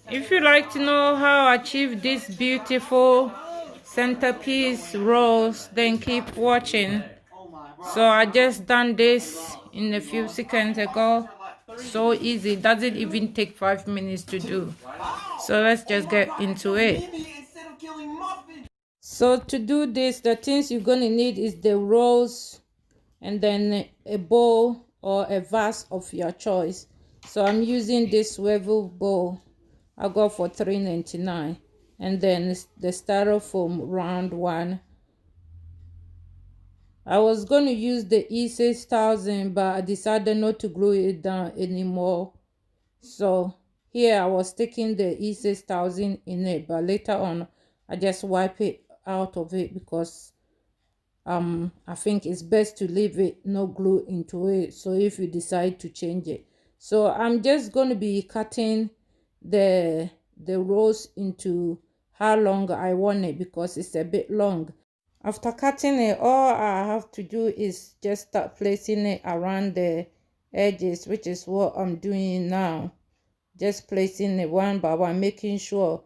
If you like to know how I achieve this beautiful centerpiece rose, then keep watching. So I just done this in a few seconds ago. So easy, doesn't even take 5 minutes to do. So let's just get into it. So to do this, the things you're gonna need is the rose and then a bowl or a vase of your choice. So I'm using this swivel bowl I got for $3.99, and then the styrofoam round one. I was going to use the E6000, but I decided not to glue it down anymore. So here I was taking the E6000 in it, but later on I just wipe it out of it because I think it's best to leave it, no glue into it. So if you decide to change it, so I'm just going to be cutting the rose into how long I want it because it's a bit long. After cutting it, all I have to do is just start placing it around the edges, which is what I'm doing now. Just placing it one by one, making sure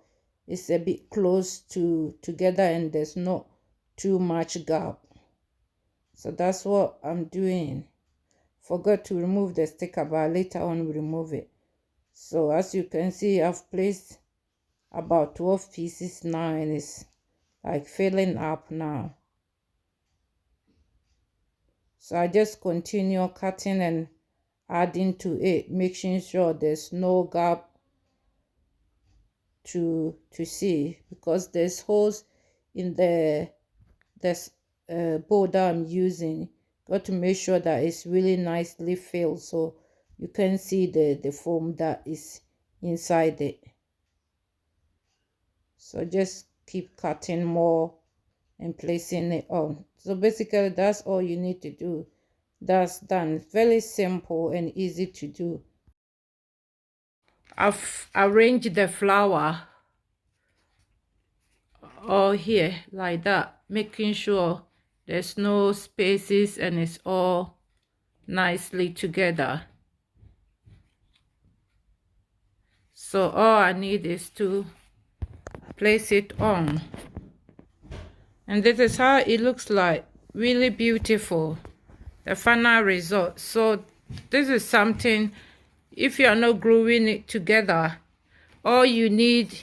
it's a bit close together and there's not too much gap. So that's what I'm doing. Forgot to remove the sticker, but later on we remove it. So as you can see, I've placed about 12 pieces now, and it's like filling up now. So I just continue cutting and adding to it, making sure there's no gap to see, because there's holes in the bowl that I'm using. Got to make sure that it's really nicely filled so you can see the foam that is inside it. So just keep cutting more and placing it on. So basically that's all you need to do. That's done. Very simple and easy to do. I've arranged the flower all here like that, making sure there's no spaces and it's all nicely together. So all I need is to place it on, and this is how it looks like. Really beautiful, the final result. So this is something, if you are not gluing it together, all you need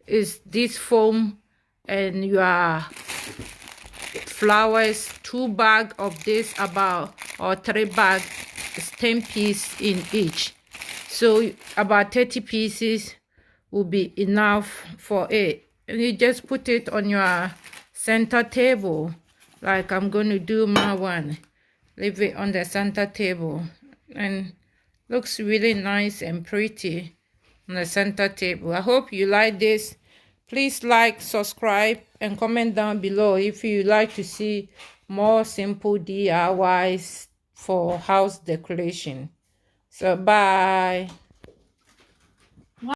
is this foam and your flowers. 2 bags of this about, or 3 bags, is 10 pieces in each, so about 30 pieces will be enough for it. And you just put it on your center table like I'm going to do my one. Leave it on the center table, and looks really nice and pretty on the center table. I hope you like this. Please like, subscribe, and comment down below if you like to see more simple DIYs for house decoration. So bye.